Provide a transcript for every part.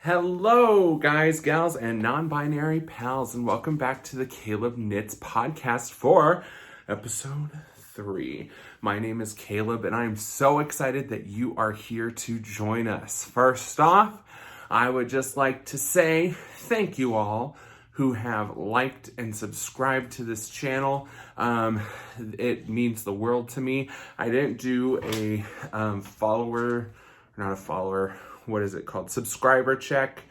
Hello, guys, gals, and non-binary pals, and welcome back to the Caleb Knits podcast for episode 3. My name is Caleb, and I'm so excited that you are here to join us. First off, I would just like to say thank you all who have liked and subscribed to this channel. It means the world to me. I didn't do a subscriber check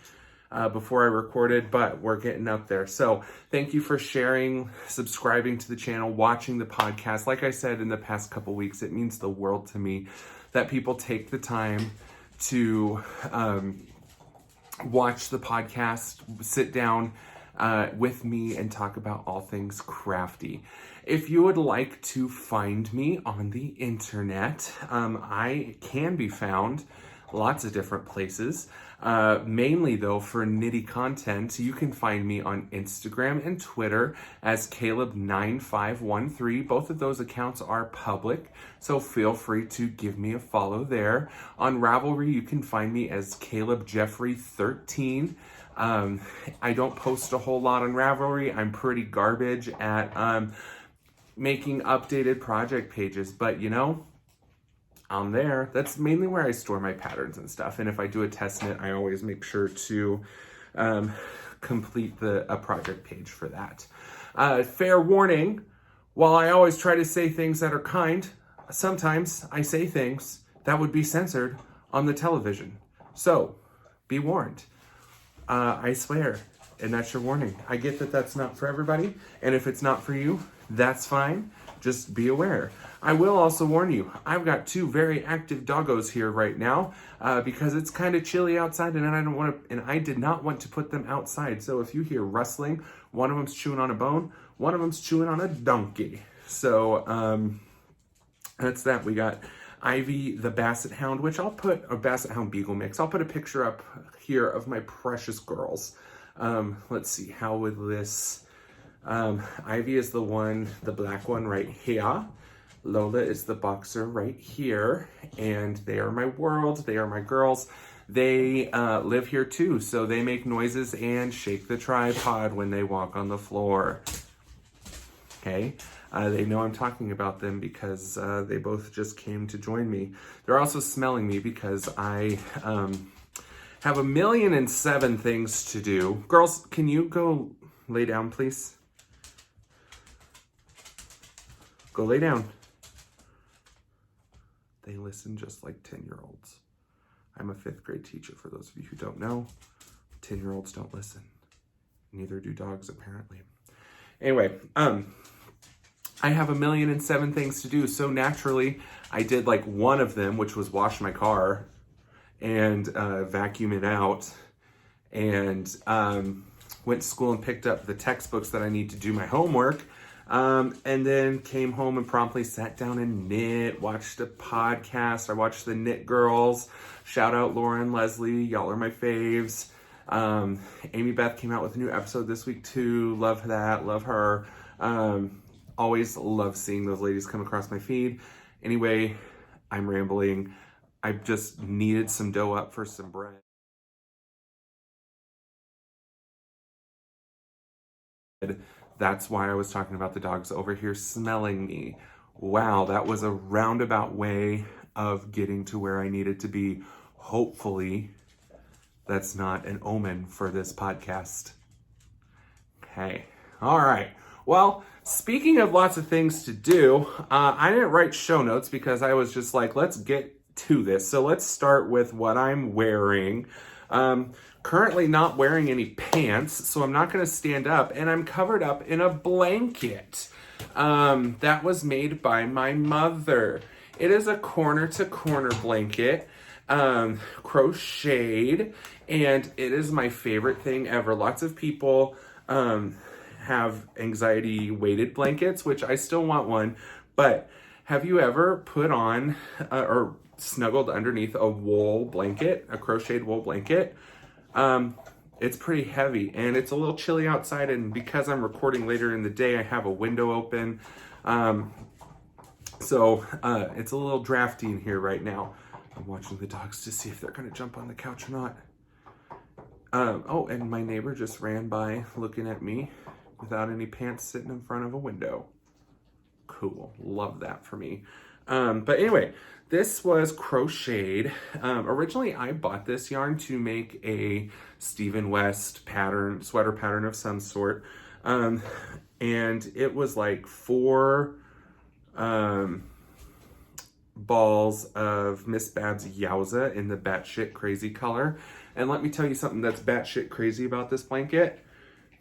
before I recorded, but we're getting up there. So thank you for sharing, subscribing to the channel, watching the podcast. Like I said in the past couple weeks, it means the world to me that people take the time to watch the podcast, sit down with me and talk about all things crafty. If you would like to find me on the internet, I can be found lots of different places. Mainly though for knitty content, you can find me on Instagram and Twitter as Caleb9513. Both of those accounts are public, so feel free to give me a follow there. On Ravelry, you can find me as CalebJeffrey13. I don't post a whole lot on Ravelry. I'm pretty garbage at making updated project pages, but you know, I'm there. That's mainly where I store my patterns and stuff. And if I do a test knit, I always make sure to complete a project page for that. Fair warning, while I always try to say things that are kind, sometimes I say things that would be censored on the television. So be warned. I swear, and that's your warning. I get that that's not for everybody, and if it's not for you, that's fine. Just be aware. I will also warn you, I've got 2 very active doggos here right now because it's kind of chilly outside, and I did not want to put them outside. So if you hear rustling, one of them's chewing on a bone, one of them's chewing on a donkey. So that's that. We got Ivy the Basset Hound, which I'll put a Basset Hound Beagle mix. I'll put a picture up here of my precious girls. Let's see, how would this... Ivy is the black one right here. Lola is the boxer right here. And they are my world. They are my girls. They live here too. So they make noises and shake the tripod when they walk on the floor. Okay. They know I'm talking about them because they both just came to join me. They're also smelling me because I have 1,000,007 things to do. Girls, can you go lay down, please? Go lay down. They listen just like 10-year-olds. I'm a 5th grade teacher, for those of you who don't know. 10-year-olds don't listen. Neither do dogs, apparently. Anyway, I have 1,000,007 things to do, so naturally, I did like one of them, which was wash my car and vacuum it out, and went to school and picked up the textbooks that I need to do my homework. And then came home and promptly sat down and knit, watched a podcast. I watched the Knit Girls. Shout out Laura and Leslie. Y'all are my faves. Amy Beth came out with a new episode this week too. Love that. Love her. Always love seeing those ladies come across my feed. Anyway, I'm rambling. I just needed some dough up for some bread. That's why I was talking about the dogs over here smelling me. Wow, that was a roundabout way of getting to where I needed to be. Hopefully, that's not an omen for this podcast. Okay, all right. Well, speaking of lots of things to do, I didn't write show notes because I was just like, let's get to this. So let's start with what I'm wearing. Currently not wearing any pants, so I'm not going to stand up, and I'm covered up in a blanket that was made by my mother. It is a corner-to-corner blanket, crocheted, and it is my favorite thing ever. Lots of people have anxiety weighted blankets, which I still want one, but have you ever put on or snuggled underneath a wool blanket, a crocheted wool blanket? It's pretty heavy and it's a little chilly outside, and because I'm recording later in the day, I have a window open. So it's a little drafty in here right now. I'm watching the dogs to see if they're gonna jump on the couch or not. Oh, and my neighbor just ran by looking at me without any pants sitting in front of a window. Cool. Love that for me. But anyway, this was crocheted. Originally, I bought this yarn to make a Stephen West pattern, sweater pattern of some sort. And it was like 4 balls of Miss Babs Yowza in the batshit crazy color. And let me tell you something that's batshit crazy about this blanket.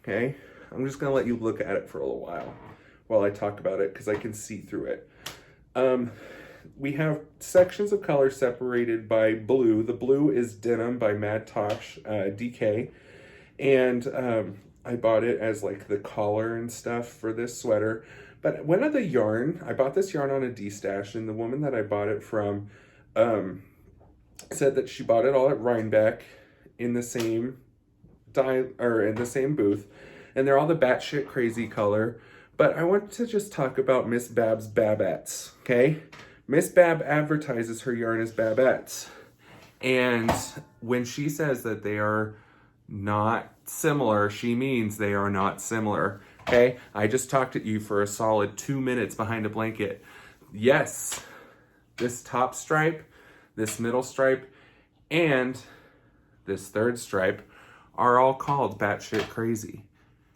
Okay, I'm just gonna let you look at it for a little while I talk about it, because I can see through it. We have sections of color separated by blue. The blue is Denim by Mad Tosh DK. And I bought it as like the collar and stuff for this sweater. But one of the yarn, I bought this yarn on a D-stash, and the woman that I bought it from said that she bought it all at Rhinebeck in the same in the same booth, and they're all the batshit crazy color. But I want to just talk about Miss Bab's Babettes, okay? Miss Bab advertises her yarn as Babettes, and when she says that they are not similar, she means they are not similar. Okay, I just talked at you for a solid 2 minutes behind a blanket. Yes, this top stripe, this middle stripe, and this third stripe are all called batshit crazy.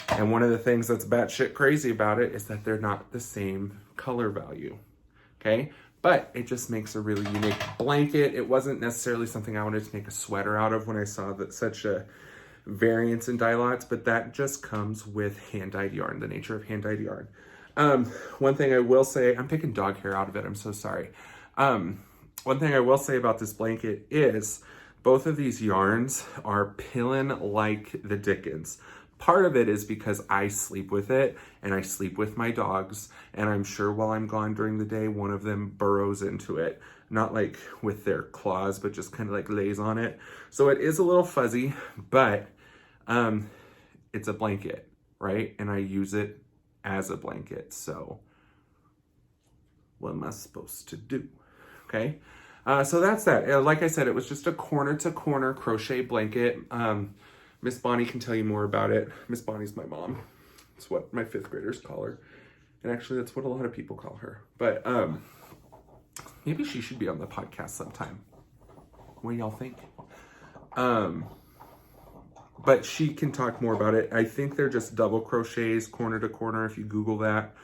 And one of the things that's batshit crazy about it is that they're not the same color value. Okay, but it just makes a really unique blanket. It wasn't necessarily something I wanted to make a sweater out of when I saw that such a variance in dye lots, but that just comes with hand-dyed yarn, the nature of hand-dyed yarn. One thing I will say, I'm picking dog hair out of it, I'm so sorry. One thing I will say about this blanket is both of these yarns are pillin' like the dickens. Part of it is because I sleep with it, and I sleep with my dogs, and I'm sure while I'm gone during the day, one of them burrows into it. Not like with their claws, but just kind of like lays on it. So it is a little fuzzy, but it's a blanket, right? And I use it as a blanket. So what am I supposed to do? Okay. So that's that. Like I said, it was just a corner to corner crochet blanket. Miss Bonnie can tell you more about it. Miss Bonnie's my mom. It's what my 5th graders call her. And actually that's what a lot of people call her. But, maybe she should be on the podcast sometime. What do y'all think? But she can talk more about it. I think they're just double crochets, corner to corner. If you Google that,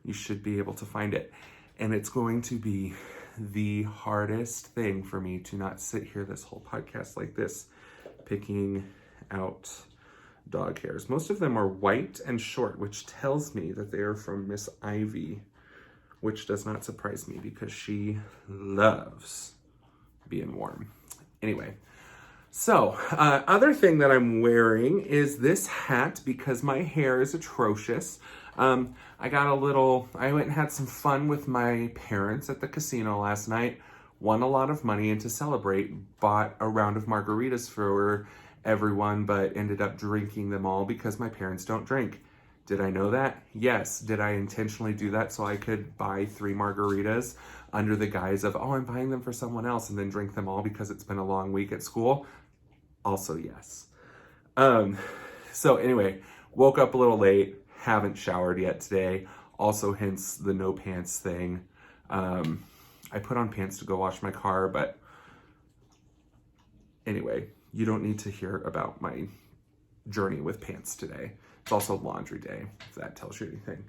you should be able to find it. And it's going to be the hardest thing for me to not sit here this whole podcast like this, picking out dog hairs. Most of them are white and short, which tells me that they are from Miss Ivy, which does not surprise me because she loves being warm. Anyway, so other thing that I'm wearing is this hat because my hair is atrocious. I went and had some fun with my parents at the casino last night, won a lot of money, and to celebrate, bought a round of margaritas for everyone, but ended up drinking them all because my parents don't drink. Did I know that? Yes. Did I intentionally do that so I could buy 3 margaritas under the guise of, oh, I'm buying them for someone else, and then drink them all because it's been a long week at school? Also, yes. So anyway, woke up a little late, haven't showered yet today. Also, hence the no pants thing. I put on pants to go wash my car, but anyway, you don't need to hear about my journey with pants today. It's also laundry day, if that tells you anything.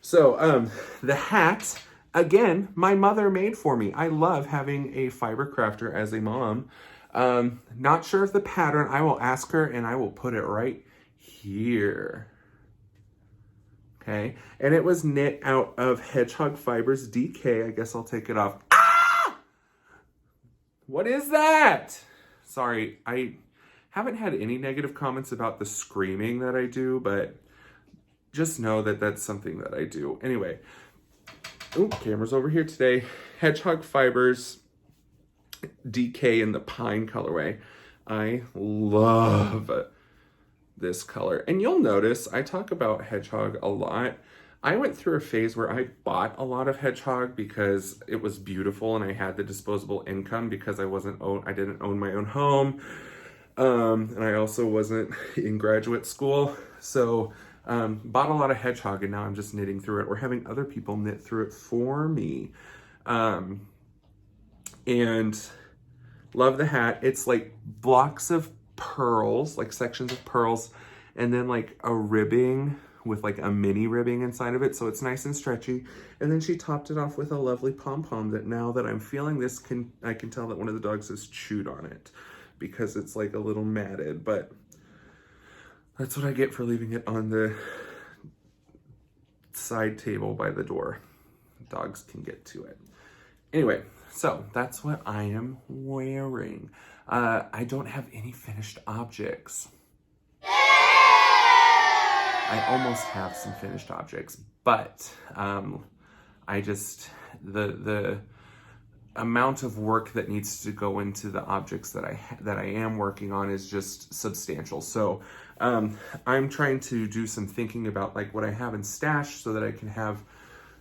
So, the hat, again, my mother made for me. I love having a fiber crafter as a mom. Not sure of the pattern. I will ask her and I will put it right here. Okay, and it was knit out of Hedgehog Fibers DK. I guess I'll take it off. Ah! What is that? Sorry, I haven't had any negative comments about the screaming that I do, but just know that that's something that I do. Anyway, camera's over here today. Hedgehog Fibers DK in the pine colorway. I love this color. And you'll notice I talk about Hedgehog a lot. I went through a phase where I bought a lot of Hedgehog because it was beautiful and I had the disposable income because I didn't own my own home. And I also wasn't in graduate school. So bought a lot of Hedgehog, and now I'm just knitting through it or having other people knit through it for me. And love the hat. It's like blocks of pearls, like sections of pearls, and then like a ribbing with like a mini ribbing inside of it. So it's nice and stretchy. And then she topped it off with a lovely pom-pom that now that I'm feeling this, I can tell that one of the dogs has chewed on it because it's like a little matted, but that's what I get for leaving it on the side table by the door. Dogs can get to it. Anyway, so that's what I am wearing. I don't have any finished objects. I almost have some finished objects, but I just, the amount of work that needs to go into the objects that I am working on is just substantial. So I'm trying to do some thinking about like what I have in stash so that I can have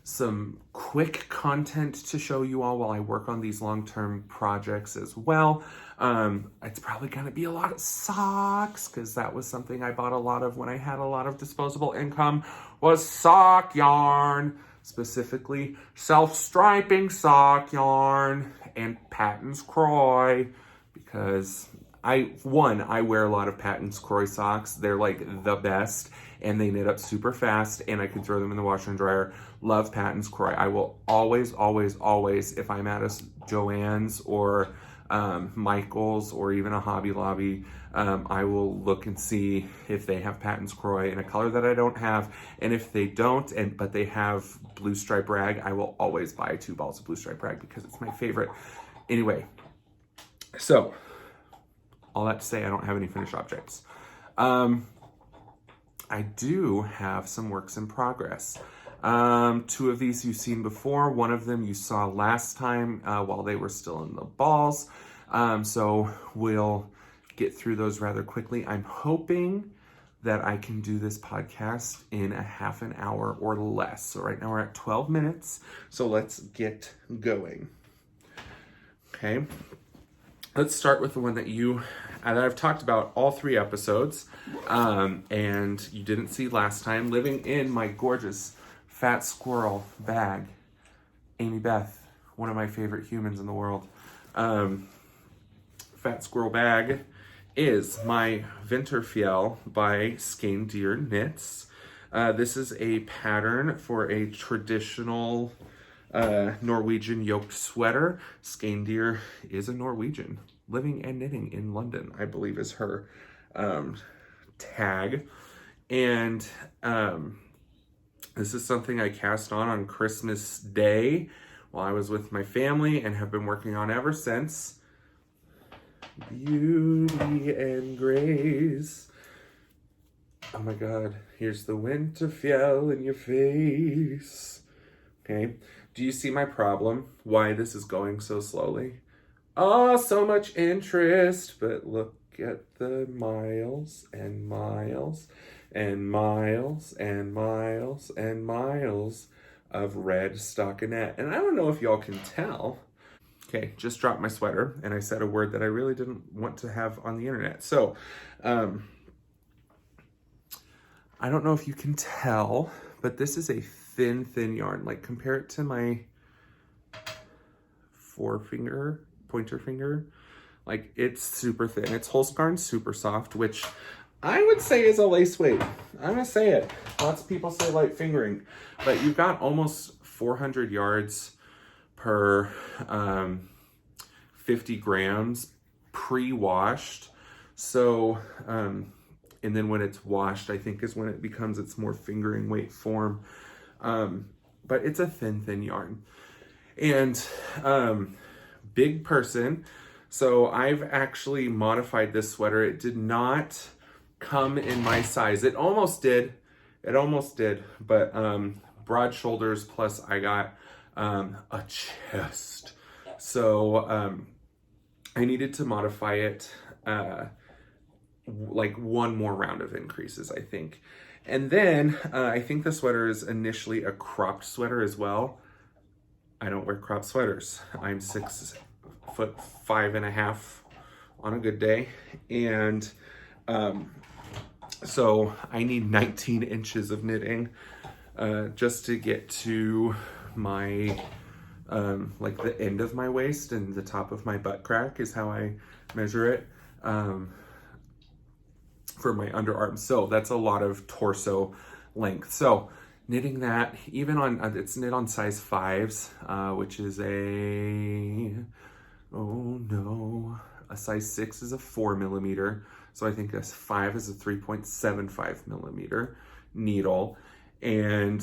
some quick content to show you all while I work on these long-term projects as well. It's probably gonna be a lot of socks because that was something I bought a lot of when I had a lot of disposable income, was sock yarn, specifically self-striping sock yarn and Patton's Kroy, because I wear a lot of Patton's Kroy socks. They're like the best and they knit up super fast and I can throw them in the washer and dryer. Love Patton's Kroy. I will always, if I'm at a Joann's or Michael's or even a Hobby Lobby, I will look and see if they have Patton's Kroy in a color that I don't have. And if they don't, but they have blue stripe rag, I will always buy 2 balls of blue stripe rag because it's my favorite. Anyway, so all that to say, I don't have any finished objects. I do have some works in progress. 2 of these you've seen before. One of them you saw last time while they were still in the balls. So we'll get through those rather quickly. I'm hoping that I can do this podcast in a half an hour or less. So right now we're at 12 minutes. So let's get going. Okay. Let's start with the one that I've talked about all 3 episodes, and you didn't see last time. Living in my gorgeous Fat Squirrel bag. Amy Beth, one of my favorite humans in the world. Fat Squirrel bag is my Vinterfjell by Skein Knits. This is a pattern for a traditional Norwegian yoked sweater. Skein is a Norwegian living and knitting in London, I believe is her tag. And this is something I cast on Christmas Day while I was with my family and have been working on ever since. Beauty and grace. Oh my God, here's the Winterfjell in your face. Okay, do you see my problem? Why this is going so slowly? Oh, so much interest, but look at the miles and miles and miles and miles and miles of red stockinette. And I don't know if y'all can tell. Okay, just dropped my sweater and I said a word that I really didn't want to have on the internet. So, I don't know if you can tell, but this is a thin yarn. Like compare it to my pointer finger. Like it's super thin. It's Holskarn super soft, which I would say is a lace weight. I'm gonna say it. Lots of people say light fingering, but you've got almost 400 yards per 50 grams pre-washed. So, and then when it's washed, I think is when it becomes its more fingering weight form. But it's a thin yarn. And big person. So I've actually modified this sweater. It did not come in my size. It almost did, but broad shoulders plus I got a chest. So I needed to modify it like one more round of increases, I think. And then I think the sweater is initially a cropped sweater as well. I don't wear cropped sweaters. I'm 6'5.5" on a good day. And so I need 19 inches of knitting just to get to my like the end of my waist, and the top of my butt crack is how I measure it for my underarms. So that's a lot of torso length. So knitting that, even on, it's knit on size 5s, which is a size 6 is a 4mm. So I think a 5 is a 3.75mm needle, and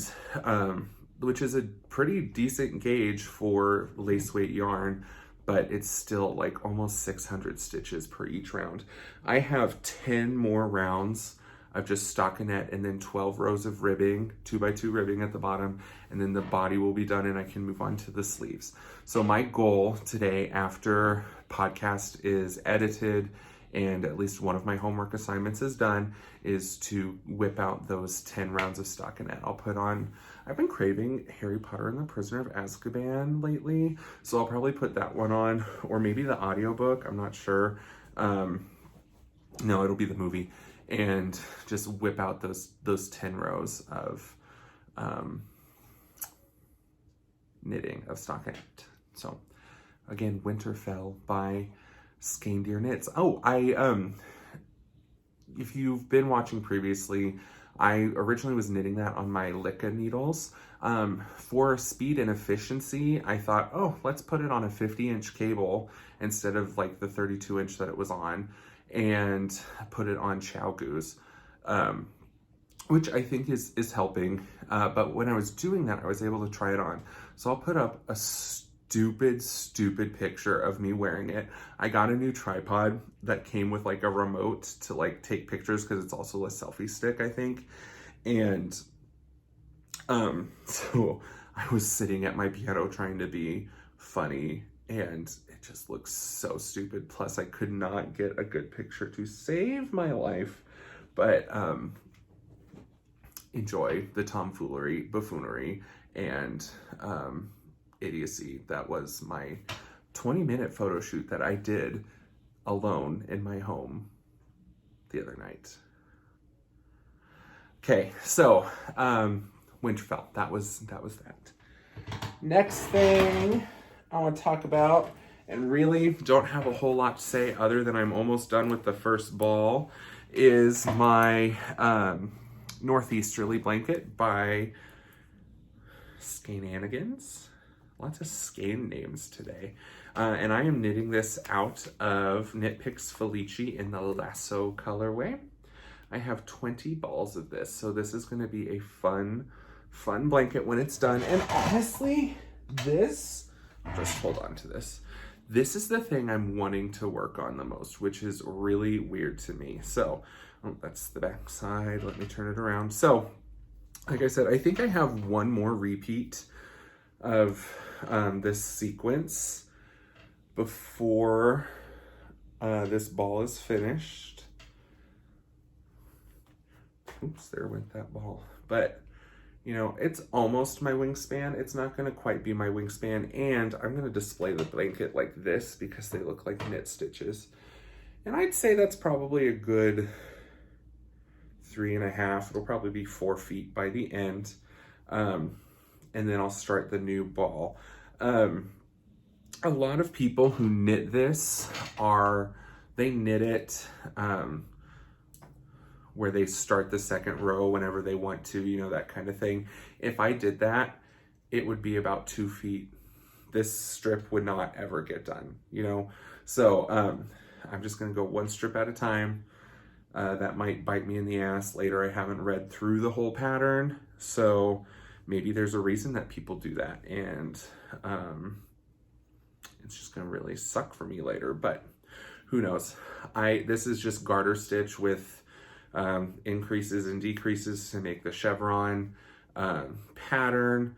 which is a pretty decent gauge for lace weight yarn, but it's still like almost 600 stitches per each round. I have 10 more rounds of just stockinette and then 12 rows of ribbing, 2x2 ribbing at the bottom, and then the body will be done and I can move on to the sleeves. So my goal today, after podcast is edited and at least one of my homework assignments is done, is to whip out those 10 rounds of stockinette. I've been craving Harry Potter and the Prisoner of Azkaban lately, so I'll probably put that one on, or maybe the audiobook, I'm not sure. No, it'll be the movie, and just whip out those 10 rows of knitting of stockinette. So again, Winterfell by Skein-Deer Knits. Oh, if you've been watching previously, I originally was knitting that on my Licca needles. For speed and efficiency, I thought, oh, let's put it on a 50-inch cable instead of like the 32-inch that it was on, and put it on ChowGoo's, which I think is helping. But when I was doing that, I was able to try it on. So I'll put up a stupid picture of me wearing it. I got a new tripod that came with like a remote to like take pictures, because it's also a selfie stick, I think. And so I was sitting at my piano trying to be funny, and it just looks so stupid. Plus I could not get a good picture to save my life. But enjoy the tomfoolery, buffoonery, and idiocy. That was my 20-minute photo shoot that I did alone in my home the other night. Okay, so Winterfell, that was that. Next thing I want to talk about, and really don't have a whole lot to say other than I'm almost done with the first ball, is my Northeasterly blanket by Skein-Anigans. Lots of Skein names today. And I am knitting this out of Knit Picks Felici in the Lasso colorway. I have 20 balls of this, so this is going to be a fun blanket when it's done. And honestly, just hold on to this. This is the thing I'm wanting to work on the most, which is really weird to me. So, that's the back side. Let me turn it around. So, like I said, I think I have one more repeat of this sequence before this ball is finished. Oops, there went that ball. But, you know, it's almost my wingspan. It's not going to quite be my wingspan. And I'm going to display the blanket like this because they look like knit stitches. And I'd say that's probably a good 3.5. It'll probably be 4 feet by the end. And then I'll start the new ball. A lot of people who knit this they knit it where they start the second row whenever they want to, you know, that kind of thing. If I did that, it would be about 2 feet. This strip would not ever get done, you know? So I'm just gonna go one strip at a time. That might bite me in the ass later. I haven't read through the whole pattern, so maybe there's a reason that people do that, and it's just gonna really suck for me later, but who knows. This is just garter stitch with increases and decreases to make the chevron pattern.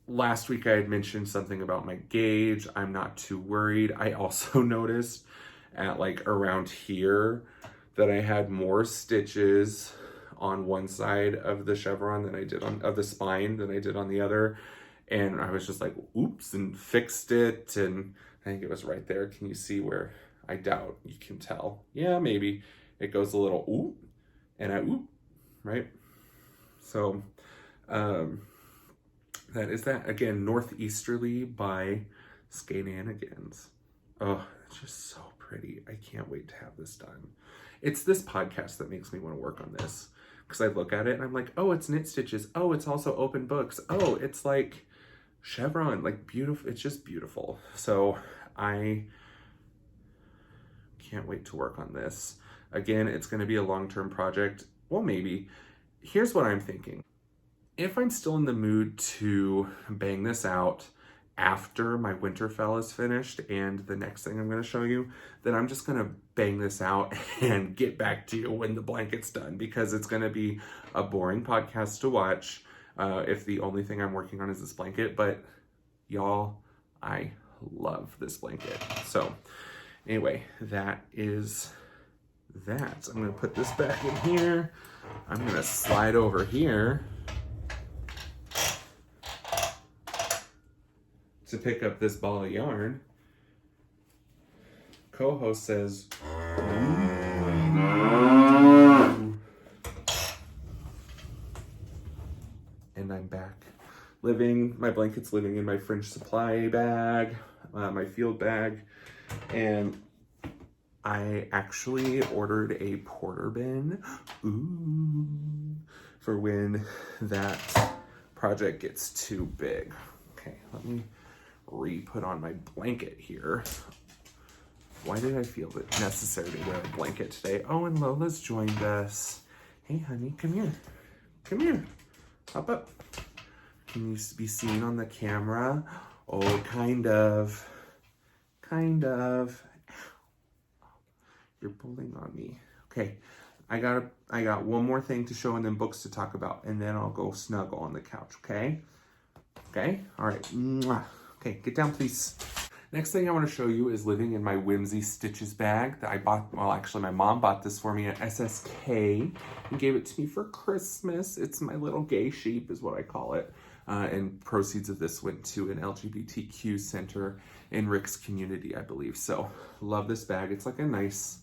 Last week I had mentioned something about my gauge. I'm not too worried. I also noticed at like around here that I had more stitches on one side of the chevron than I did of the spine than I did on the other. And I was just like, oops, and fixed it. And I think it was right there. Can you see where I doubt you can tell. Yeah, maybe. It goes a little ooh and a ooh, right? So that is that. Again, Northeasterly by Skadanigans. Oh, it's just so pretty. I can't wait to have this done. It's this podcast that makes me want to work on this, because I look at it and I'm like, oh, it's knit stitches. Oh, it's also open books. Oh, it's like chevron, like beautiful. It's just beautiful. So I can't wait to work on this. Again, it's going to be a long-term project. Well, maybe. Here's what I'm thinking. If I'm still in the mood to bang this out after my Winterfell is finished and the next thing I'm going to show you, then I'm just going to bang this out and get back to you when the blanket's done, because it's going to be a boring podcast to watch if the only thing I'm working on is this blanket. But y'all, I love this blanket. So anyway, that is that. I'm going to put this back in here. I'm going to slide over here to pick up this ball of yarn. Co-host says, and I'm back. My blanket's living in my fringe supply bag, my field bag, and I actually ordered a porter bin, for when that project gets too big. Okay, let me re-put on my blanket here. Why did I feel it necessary to wear a blanket today? Oh, and Lola's joined us. Hey, honey, come here. Come here. Hop up. Can you be seen on the camera? Oh, kind of. Kind of. You're pulling on me. Okay, I got one more thing to show and then books to talk about, and then I'll go snuggle on the couch, okay? Okay, all right. Mwah. Okay, get down, please. Next thing I want to show you is living in my Whimsy Stitches bag that I bought. Well, actually, my mom bought this for me at SSK and gave it to me for Christmas. It's my little gay sheep, is what I call it. And proceeds of this went to an LGBTQ center in Rick's community, I believe. So, love this bag. It's like a nice,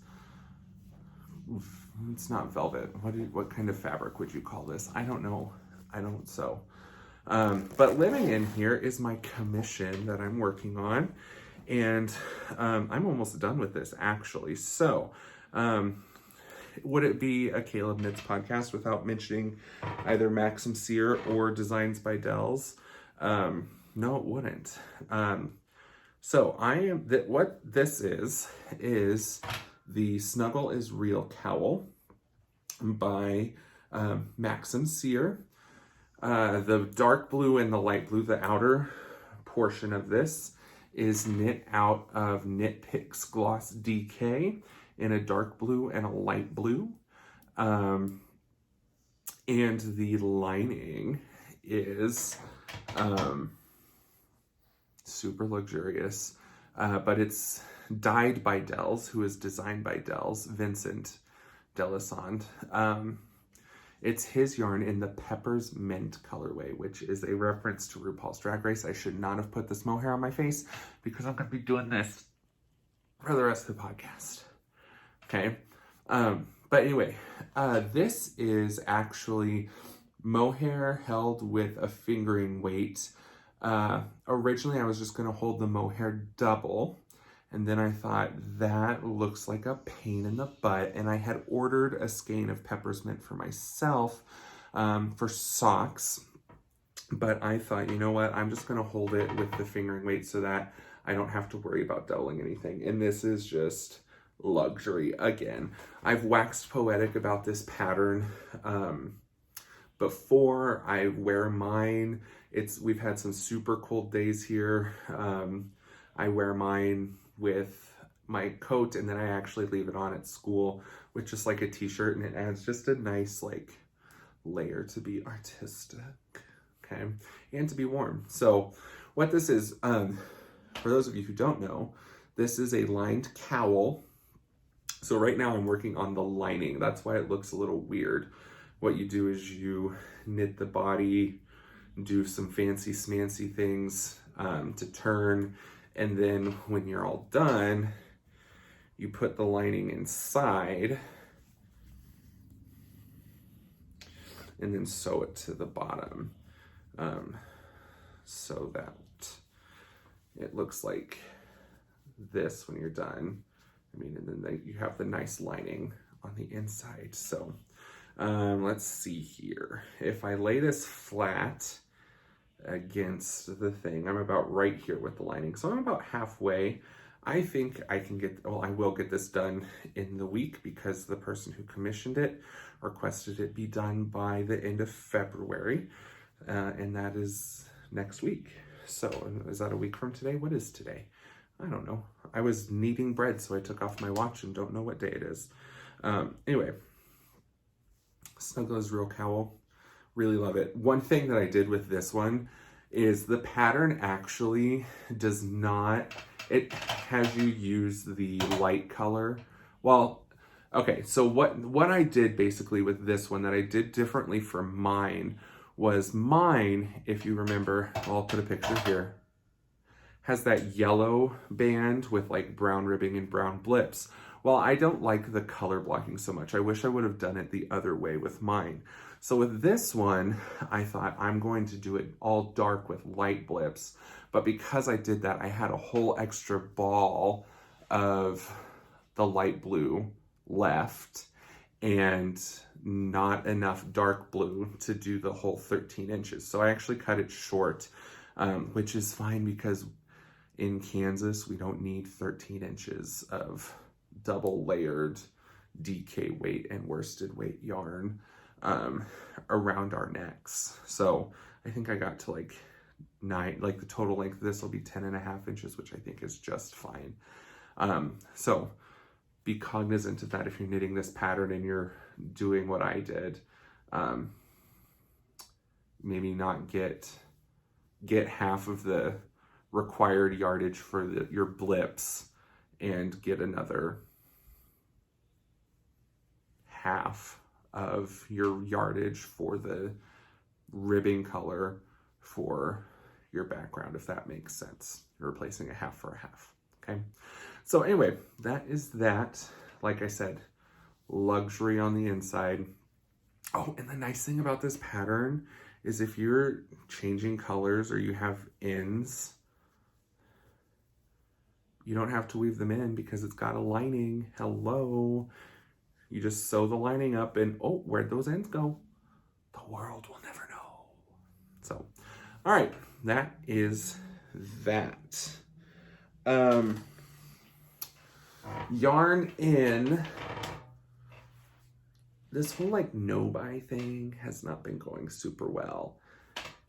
it's not velvet. What kind of fabric would you call this? I don't know. I don't sew. But living in here is my commission that I'm working on, and I'm almost done with this, actually. So would it be a Caleb Knits podcast without mentioning either Maxim Sear or Designs by Dells? No, it wouldn't. So what this is the Snuggle is Real cowl by Maxim Sear. The dark blue and the light blue, the outer portion of this, is knit out of Knit Picks Gloss DK in a dark blue and a light blue. And the lining is super luxurious, but it's dyed by Dells, who is designed by Dells, Vincent Delisand. It's his yarn in the Pepper's Mint colorway, which is a reference to RuPaul's Drag Race. I should not have put this mohair on my face because I'm going to be doing this for the rest of the podcast. Okay. But anyway, this is actually mohair held with a fingering weight. Originally, I was just going to hold the mohair double. And then I thought, that looks like a pain in the butt. And I had ordered a skein of Pepper's Mint for myself for socks. But I thought, you know what? I'm just going to hold it with the fingering weight so that I don't have to worry about doubling anything. And this is just luxury again. I've waxed poetic about this pattern before. I wear mine. We've had some super cold days here. I wear mine with my coat, and then I actually leave it on at school with just like a t-shirt, and it adds just a nice like layer to be artistic, okay, and to be warm. So what this is, for those of you who don't know, this is a lined cowl. So right now I'm working on the lining. That's why it looks a little weird. What you do is you knit the body, do some fancy smancy things to turn, and then when you're all done, you put the lining inside and then sew it to the bottom, so that it looks like this when you're done. I mean, and then you have the nice lining on the inside. So let's see here. If I lay this flat against the thing, I'm about right here with the lining. So I'm about halfway. I think I can get, well, I will get this done in the week because the person who commissioned it requested it be done by the end of February. And that is next week. So is that a week from today? What is today? I don't know. I was kneading bread, so I took off my watch and don't know what day it is. Anyway, Snuggle Real Cowl. Really love it. One thing that I did with this one is the pattern actually does not, it has you use the light color. Well, okay, so what I did basically with this one that I did differently from mine was mine, if you remember, I'll put a picture here, has that yellow band with like brown ribbing and brown blips. Well, I don't like the color blocking so much. I wish I would have done it the other way with mine. So with this one, I thought I'm going to do it all dark with light blips. But because I did that, I had a whole extra ball of the light blue left and not enough dark blue to do the whole 13 inches. So I actually cut it short, which is fine because in Kansas, we don't need 13 inches of double layered DK weight and worsted weight yarn around our necks. So I think I got to like 9, like the total length of this will be 10.5 inches, which I think is just fine. So be cognizant of that if you're knitting this pattern and you're doing what I did. Maybe not get half of the required yardage for your blips and get another half of your yardage for the ribbing color for your background, if that makes sense. You're replacing a half for a half, okay? So anyway, that is that. Like I said, luxury on the inside. Oh, and the nice thing about this pattern is if you're changing colors or you have ends, you don't have to weave them in because it's got a lining. Hello. You just sew the lining up and, oh, where'd those ends go? The world will never know. So, all right, that is that. Yarn in. This whole like no-buy thing has not been going super well.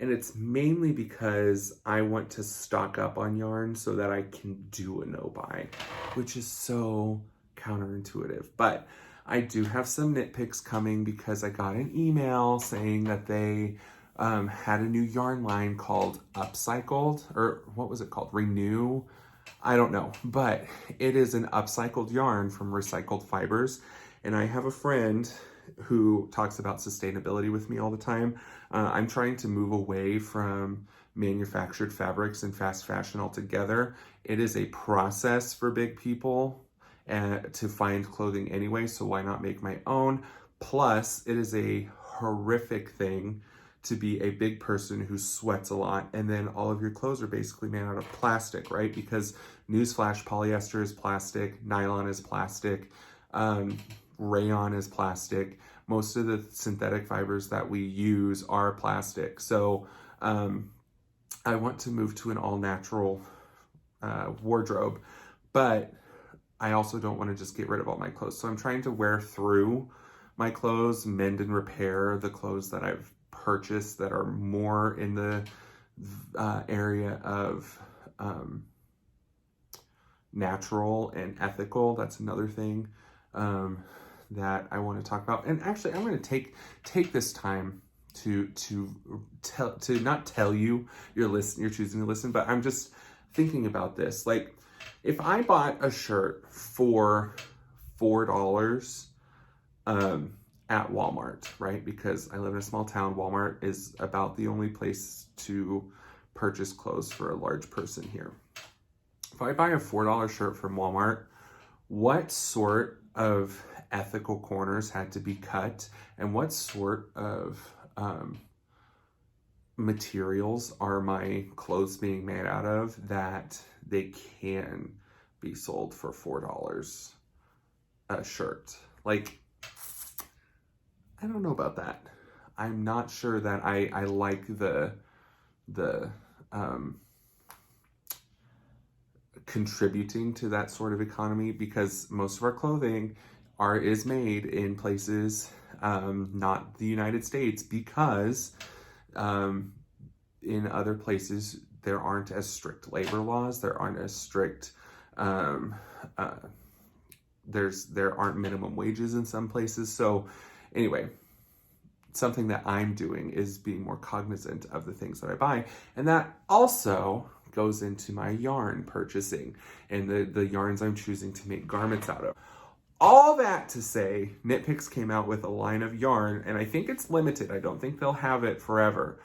And it's mainly because I want to stock up on yarn so that I can do a no-buy, which is so counterintuitive. But I do have some knit picks coming because I got an email saying that they had a new yarn line called Upcycled, or what was it called? Renew? I don't know, but it is an upcycled yarn from recycled fibers. And I have a friend who talks about sustainability with me all the time. I'm trying to move away from manufactured fabrics and fast fashion altogether. It is a process for big people to find clothing anyway, so why not make my own? Plus, it is a horrific thing to be a big person who sweats a lot and then all of your clothes are basically made out of plastic, right? Because newsflash, polyester is plastic, nylon is plastic, rayon is plastic. Most of the synthetic fibers that we use are plastic. So I want to move to an all-natural wardrobe, but I also don't want to just get rid of all my clothes. So I'm trying to wear through my clothes, mend and repair the clothes that I've purchased that are more in the area of natural and ethical. That's another thing that I want to talk about. And actually, I'm going to take this time to not tell you you're choosing to listen, but I'm just thinking about this. Like, if I bought a shirt for $4 at Walmart, right? Because I live in a small town, Walmart is about the only place to purchase clothes for a large person here. If I buy a $4 shirt from Walmart, what sort of ethical corners had to be cut and what sort of materials are my clothes being made out of that they can be sold for $4 a shirt. Like, I don't know about that. I'm not sure that I like the contributing to that sort of economy, because most of our clothing is made in places not the United States, because in other places there aren't as strict labor laws, there aren't as strict there aren't minimum wages in some places. So anyway, something that I'm doing is being more cognizant of the things that I buy, and that also goes into my yarn purchasing and the yarns I'm choosing to make garments out of. All that to say, Knit Picks came out with a line of yarn, and I think it's limited. I don't think they'll have it forever,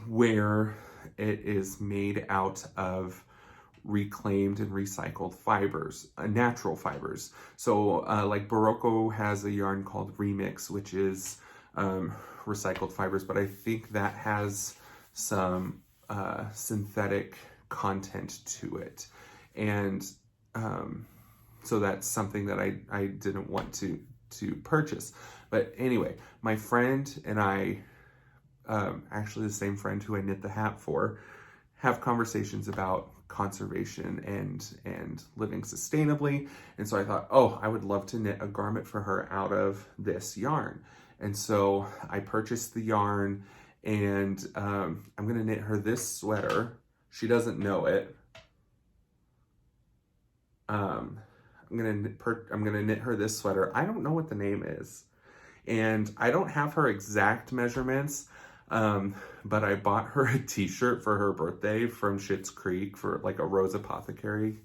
where it is made out of reclaimed and recycled fibers, natural fibers. So like Barocco has a yarn called Remix, which is recycled fibers, but I think that has some synthetic content to it. And so that's something that I didn't want to purchase. But anyway, my friend and I, actually the same friend who I knit the hat for, have conversations about conservation and living sustainably. And so I thought, oh, I would love to knit a garment for her out of this yarn. And so I purchased the yarn, and I'm gonna knit her this sweater. She doesn't know it. I'm gonna knit her this sweater. I don't know what the name is, and I don't have her exact measurements. But I bought her a t-shirt for her birthday from Schitt's Creek, for like a Rose Apothecary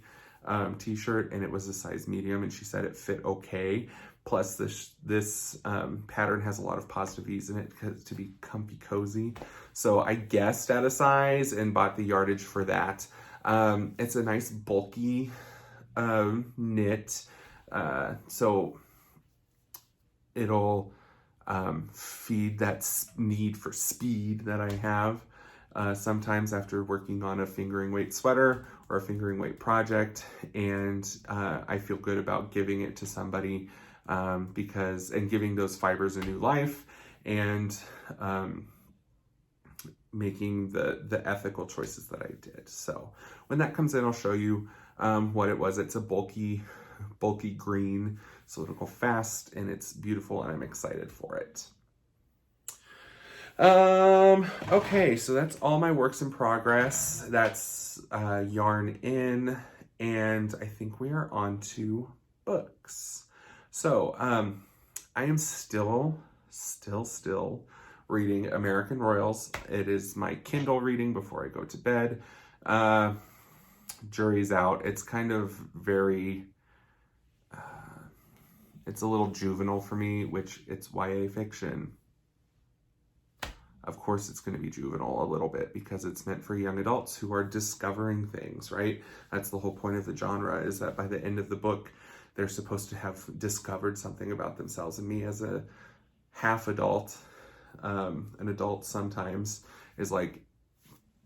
t-shirt, and it was a size medium, and she said it fit okay. Plus this pattern has a lot of positive ease in it to be comfy cozy. So I guessed at a size and bought the yardage for that. It's a nice bulky knit, so it'll feed that need for speed that I have sometimes after working on a fingering weight sweater or a fingering weight project, and I feel good about giving it to somebody and giving those fibers a new life, and making the ethical choices that I did. So when that comes in, I'll show you what it was. It's a bulky green, so it'll go fast, and it's beautiful, and I'm excited for it. Okay, so that's all my works in progress. That's yarn in, and I think we are on to books. So I am still reading American Royals. It is my Kindle reading before I go to bed. Jury's out. It's kind of very it's a little juvenile for me, which it's YA fiction. Of course it's going to be juvenile a little bit because it's meant for young adults who are discovering things, right? That's the whole point of the genre, is that by the end of the book, they're supposed to have discovered something about themselves. And me as a half adult, an adult sometimes, is like,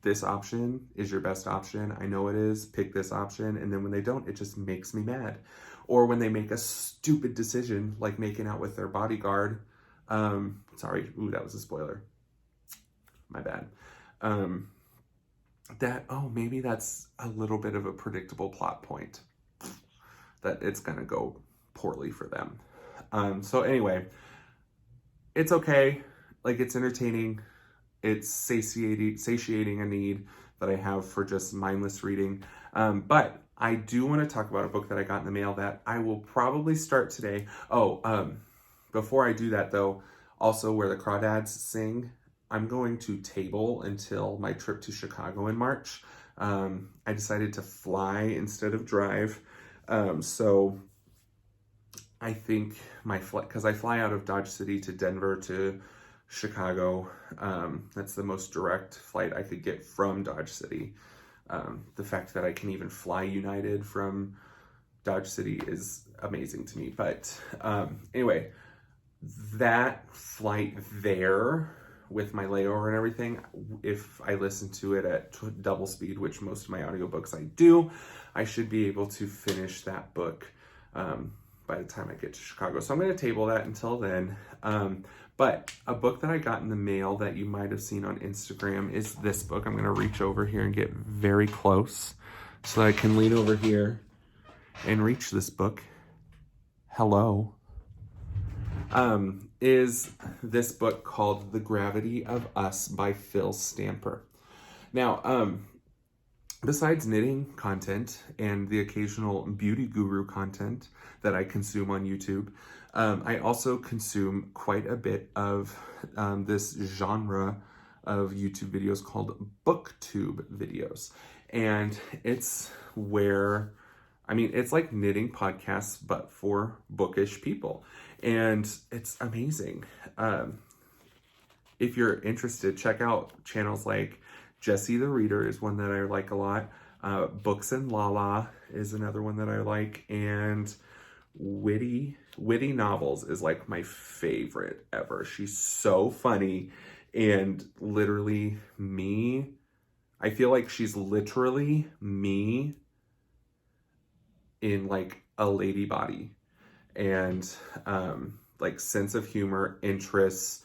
this option is your best option. I know it is. Pick this option. And then when they don't, it just makes me mad. Or when they make a stupid decision, like making out with their bodyguard. Sorry, ooh, that was a spoiler. My bad. Maybe that's a little bit of a predictable plot point, that it's gonna go poorly for them. So anyway, it's okay. Like, it's entertaining. It's satiating a need that I have for just mindless reading. But I do want to talk about a book that I got in the mail that I will probably start today. Before I do that though, also Where the Crawdads Sing, I'm going to table until my trip to Chicago in March. I decided to fly instead of drive. So I think my flight, because I fly out of Dodge City to Denver to Chicago. That's the most direct flight I could get from Dodge City. The fact that I can even fly United from Dodge City is amazing to me. But anyway, that flight there with my layover and everything, if I listen to it at double speed, which most of my audiobooks I do, I should be able to finish that book by the time I get to Chicago. So I'm going to table that until then. But a book that I got in the mail that you might have seen on Instagram is this book. I'm going to reach over here and get very close so that I can lean over here and reach this book. Hello. Is this book called The Gravity of Us by Phil Stamper. Now, besides knitting content and the occasional beauty guru content that I consume on YouTube, I also consume quite a bit of this genre of YouTube videos called BookTube videos. And it's where, I mean, it's like knitting podcasts, but for bookish people. And it's amazing. If you're interested, check out channels like Jessie the Reader is one that I like a lot. Books and Lala is another one that I like. And Witty Novels is like my favorite ever. She's so funny and literally me. I feel like she's literally me in like a lady body, and like sense of humor, interests.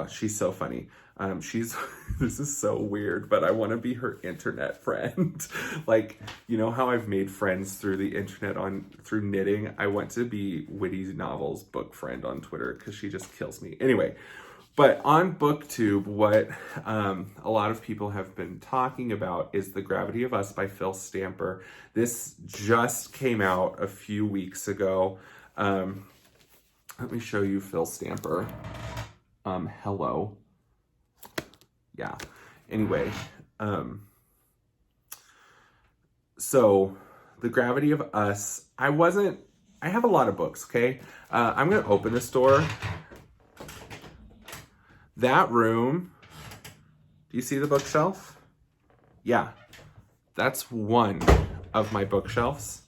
She's so funny. This is so weird, but I want to be her internet friend. Like, you know how I've made friends through the internet through knitting? I want to be Witty Novels book friend on Twitter because she just kills me. Anyway, but on BookTube, what a lot of people have been talking about is The Gravity of Us by Phil Stamper. This just came out a few weeks ago. Let me show you Phil Stamper. Hello. Yeah. Anyway, so The Gravity of Us, I have a lot of books, okay? I'm going to open this door. That room, do you see the bookshelf? Yeah, that's one of my bookshelves,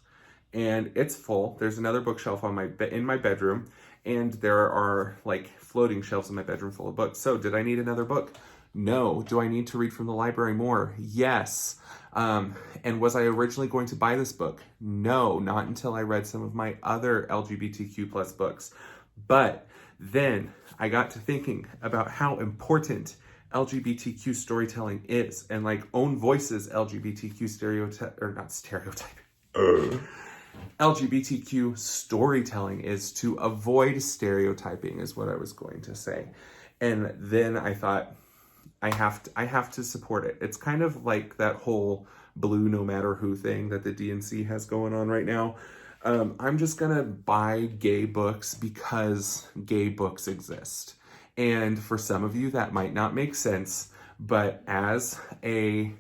and it's full. There's another bookshelf in my bedroom, and there are like floating shelves in my bedroom full of books. So did I need another book? No. Do I need to read from the library more? Yes. And was I originally going to buy this book? No, not until I read some of my other LGBTQ plus books. But then I got to thinking about how important LGBTQ storytelling is, and like Own Voices LGBTQ LGBTQ storytelling is to avoid stereotyping, is what I was going to say. And then I thought, I have to support it. It's kind of like that whole blue no matter who thing that the DNC has going on right now. I'm just gonna buy gay books because gay books exist. And for some of you that might not make sense, but as a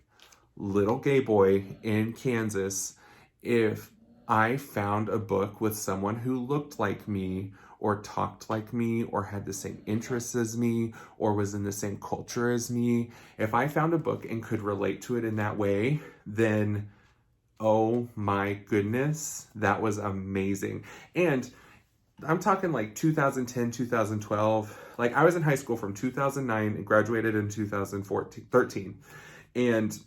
little gay boy in Kansas, if I found a book with someone who looked like me or talked like me or had the same interests as me or was in the same culture as me, if I found a book and could relate to it in that way, then oh my goodness, that was amazing. And I'm talking like 2010, 2012. Like I was in high school from 2009 and graduated in 2013. And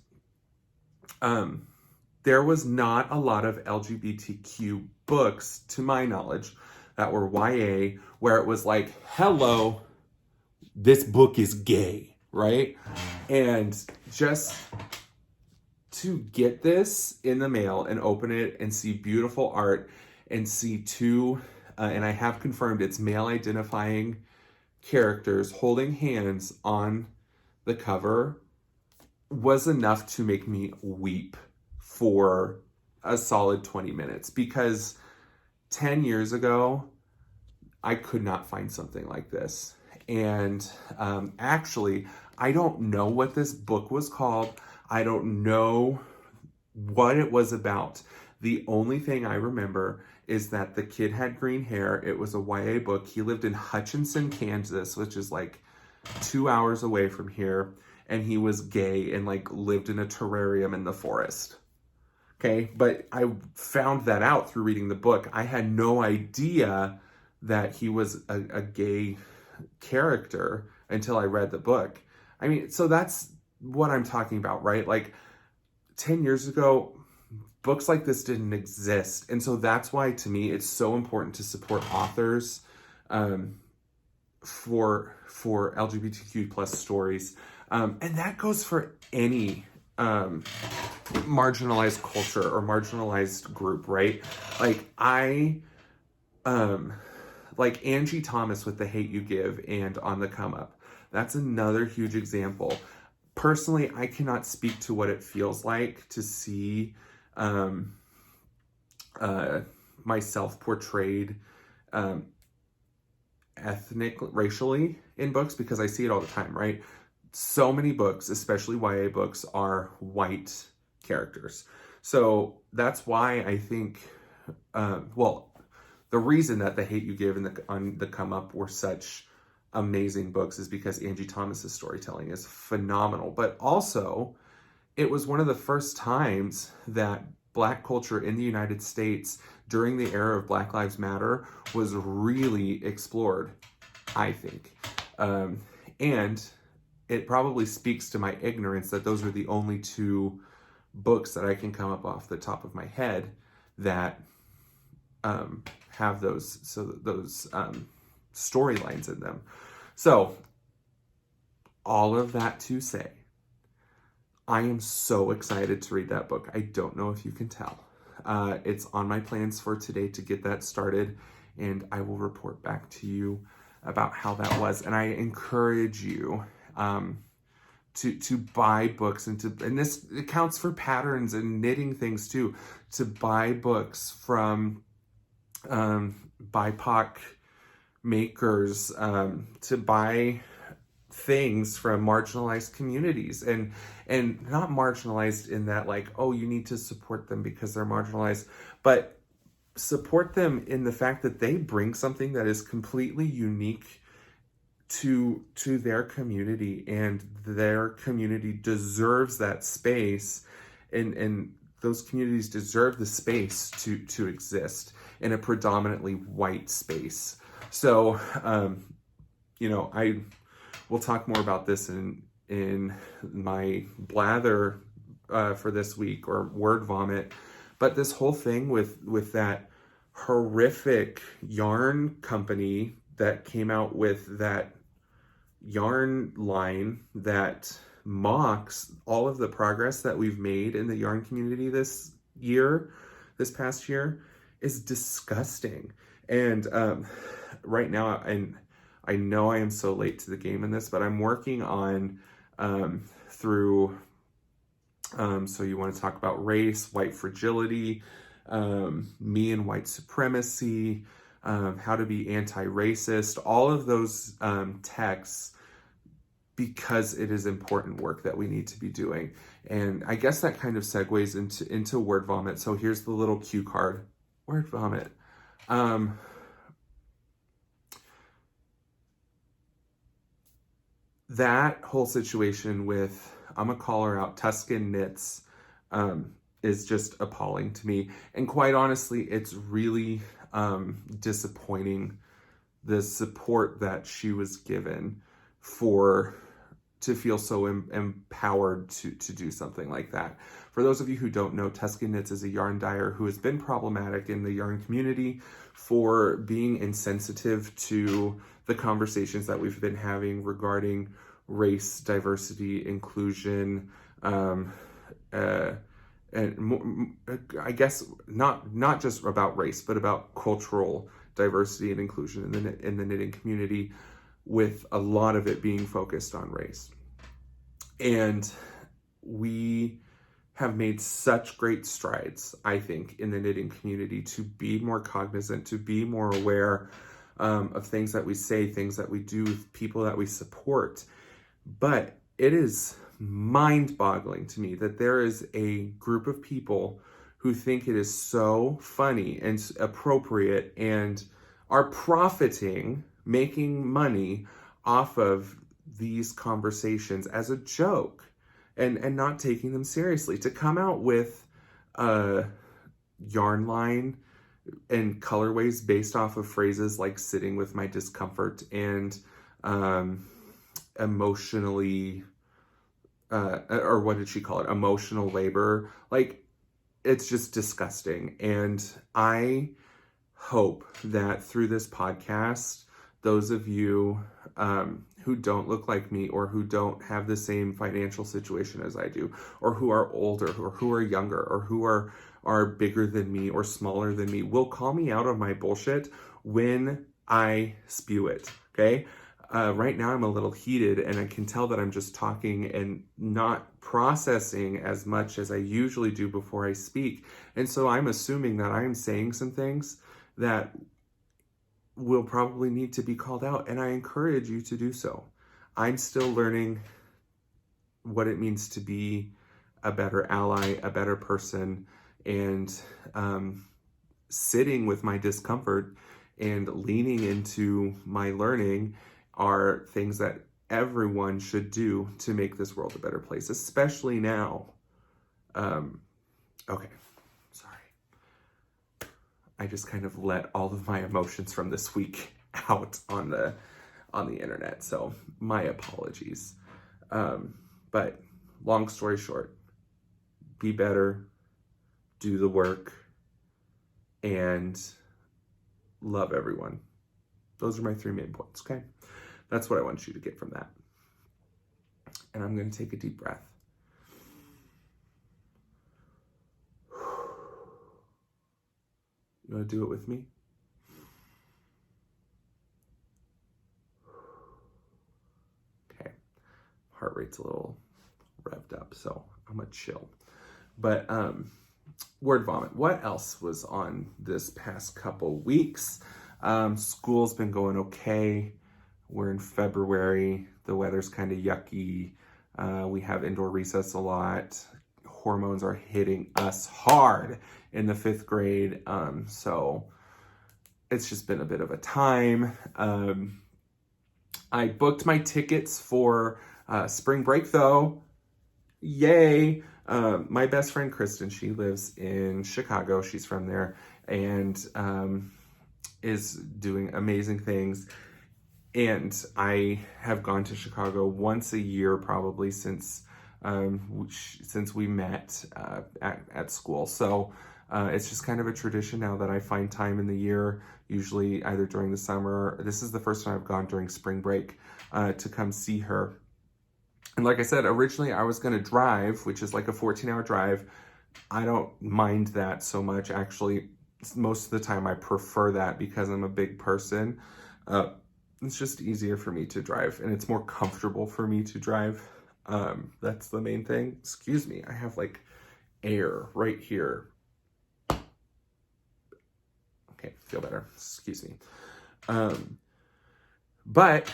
there was not a lot of LGBTQ books, to my knowledge, that were YA, where it was like, hello, this book is gay, right? And just to get this in the mail and open it and see beautiful art and see two, and I have confirmed it's male identifying characters holding hands on the cover, was enough to make me weep for a solid 20 minutes, because 10 years ago, I could not find something like this. And actually, I don't know what this book was called. I don't know what it was about. The only thing I remember is that the kid had green hair. It was a YA book. He lived in Hutchinson, Kansas, which is like 2 hours away from here. and he was gay and like lived in a terrarium in the forest. Okay, but I found that out through reading the book. I had no idea that he was a gay character until I read the book. I mean, so that's what I'm talking about, right? Like 10 years ago, books like this didn't exist. And so that's why, to me, it's so important to support authors for LGBTQ plus stories. And that goes for any marginalized culture or marginalized group, right? Like Angie Thomas with The Hate U Give and On the Come Up. That's another huge example. Personally, I cannot speak to what it feels like to see myself portrayed racially in books, because I see it all the time, right? So many books, especially YA books, are white characters. So that's why I think, the reason that The Hate U Give and On the Come Up were such amazing books is because Angie Thomas's storytelling is phenomenal. But also, it was one of the first times that Black culture in the United States during the era of Black Lives Matter was really explored, I think. And it probably speaks to my ignorance that those are the only two books that I can come up off the top of my head that have those storylines in them. So all of that to say, I am so excited to read that book. I don't know if you can tell. It's on my plans for today to get that started, and I will report back to you about how that was. And I encourage you to buy books and this accounts for patterns and knitting things too, to buy books from BIPOC makers, to buy things from marginalized communities, and not marginalized in that like, oh, you need to support them because they're marginalized, but support them in the fact that they bring something that is completely unique to their community, and their community deserves that space, and those communities deserve the space to exist in a predominantly white space. So, I will talk more about this in my blather for this week, or word vomit. But this whole thing with that horrific yarn company that came out with that yarn line that mocks all of the progress that we've made in the yarn community this past year, is disgusting. And right now, and I know I am so late to the game in this, but I'm working on through so you want to talk about race, white fragility, me and white supremacy, how to be anti-racist, all of those texts, because it is important work that we need to be doing. And I guess that kind of segues into word vomit. So here's the little cue card. Word vomit. That whole situation with, I'm gonna call her out, Tuscan Knits, is just appalling to me. And quite honestly, it's really disappointing, the support that she was given to feel so empowered to do something like that. For those of you who don't know, Tuscan Knits is a yarn dyer who has been problematic in the yarn community for being insensitive to the conversations that we've been having regarding race, diversity, inclusion, and I guess not just about race, but about cultural diversity and inclusion in the knitting community, with a lot of it being focused on race. And we have made such great strides, I think, in the knitting community to be more cognizant, to be more aware of things that we say, things that we do, people that we support. But it is mind-boggling to me that there is a group of people who think it is so funny and appropriate and are profiting, making money off of these conversations as a joke and not taking them seriously. To come out with a yarn line and colorways based off of phrases like sitting with my discomfort and emotionally, or what did she call it? Emotional labor. Like, it's just disgusting. And I hope that through this podcast, those of you who don't look like me, or who don't have the same financial situation as I do, or who are older, or who are younger, or who are bigger than me or smaller than me, will call me out on my bullshit when I spew it, okay? Right now I'm a little heated, and I can tell that I'm just talking and not processing as much as I usually do before I speak. And so I'm assuming that I'm saying some things that will probably need to be called out, and I encourage you to do so. I'm still learning what it means to be a better ally, a better person, and sitting with my discomfort and leaning into my learning are things that everyone should do to make this world a better place, especially now. Okay, sorry. I just kind of let all of my emotions from this week out on the internet, so my apologies. But long story short, be better, do the work, and love everyone. Those are my 3 main points, okay? That's what I want you to get from that. And I'm going to take a deep breath. You want to do it with me? Okay. Heart rate's a little revved up, so I'm going to chill. But word vomit. What else was on this past couple weeks? School's been going okay. We're in February. The weather's kind of yucky. We have indoor recess a lot. Hormones are hitting us hard in the 5th grade. So it's just been a bit of a time. I booked my tickets for spring break though. Yay. My best friend, Kristen, she lives in Chicago. She's from there and is doing amazing things. And I have gone to Chicago once a year, probably since we met at school. So it's just kind of a tradition now that I find time in the year, usually either during the summer. This is the first time I've gone during spring break to come see her. And like I said, originally I was going to drive, which is like a 14-hour drive. I don't mind that so much. Actually, most of the time I prefer that because I'm a big person. It's just easier for me to drive, and it's more comfortable for me to drive. That's the main thing. Excuse me, I have like air right here. Okay, feel better. Excuse me. But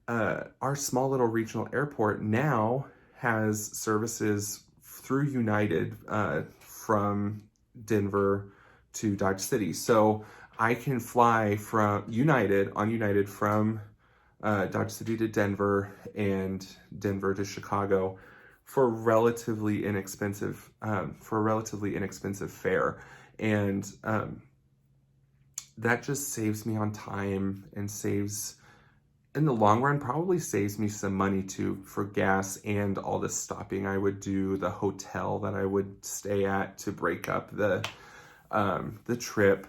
our small little regional airport now has services through United from Denver to Dodge City. So I can fly from United from Dodge City to Denver and Denver to Chicago for a relatively inexpensive fare. And that just saves me on time and saves, in the long run, probably saves me some money too for gas and all the stopping I would do, the hotel that I would stay at to break up the trip.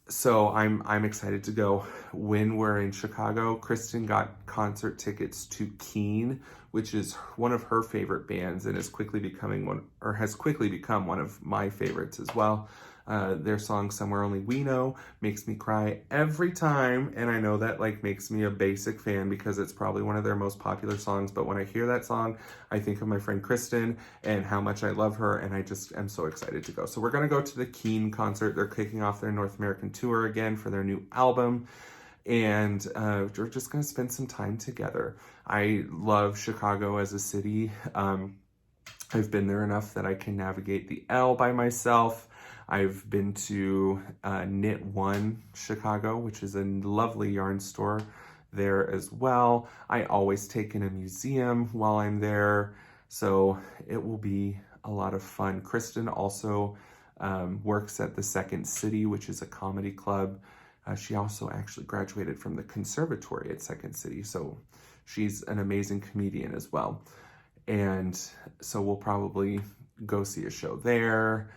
So I'm excited to go. When we're in Chicago, Kristen got concert tickets to Keane, which is one of her favorite bands and has quickly become one of my favorites as well. Their song Somewhere Only We Know makes me cry every time, and I know that like makes me a basic fan because it's probably one of their most popular songs, but when I hear that song, I think of my friend Kristen and how much I love her, and I just am so excited to go. So we're gonna go to the Keane concert. They're kicking off their North American tour again for their new album, and we're just gonna spend some time together. I love Chicago as a city. I've been there enough that I can navigate the L by myself. I've been to Knit One Chicago, which is a lovely yarn store there as well. I always take in a museum while I'm there, so it will be a lot of fun. Kristen also works at the Second City, which is a comedy club. She also actually graduated from the conservatory at Second City, so she's an amazing comedian as well. And so we'll probably go see a show there.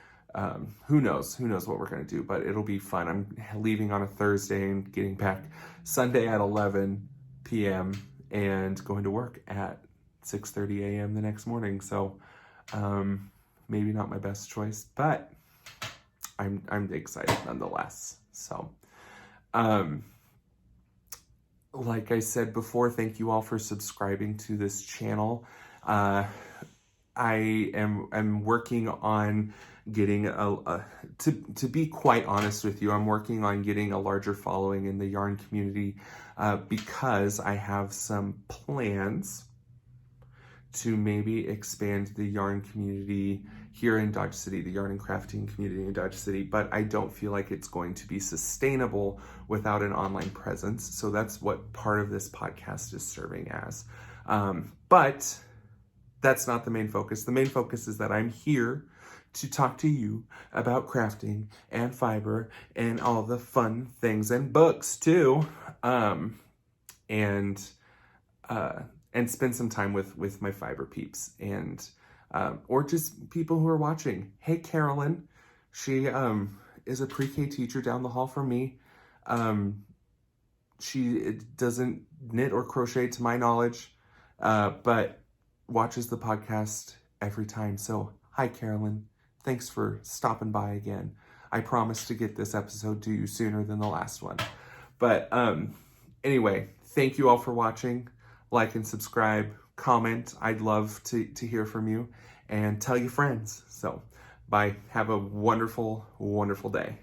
Who knows what we're going to do, but it'll be fun. I'm leaving on a Thursday and getting back Sunday at 11 p.m. and going to work at 6:30 a.m. the next morning. So maybe not my best choice, but I'm excited nonetheless. So like I said before, thank you all for subscribing to this channel. I am working on getting to be quite honest with you, I'm working on getting a larger following in the yarn community because I have some plans to maybe expand the yarn community here in Dodge City, the yarn and crafting community in Dodge City, but I don't feel like it's going to be sustainable without an online presence. So that's what part of this podcast is serving as. But that's not the main focus. The main focus is that I'm here to talk to you about crafting and fiber and all the fun things and books too. And spend some time with my fiber peeps and or just people who are watching. Hey, Carolyn, she is a pre-K teacher down the hall from me. She doesn't knit or crochet to my knowledge, but watches the podcast every time. So hi, Carolyn. Thanks for stopping by again. I promise to get this episode to you sooner than the last one. But anyway, thank you all for watching. Like and subscribe, comment. I'd love to hear from you, and tell your friends. So bye. Have a wonderful, wonderful day.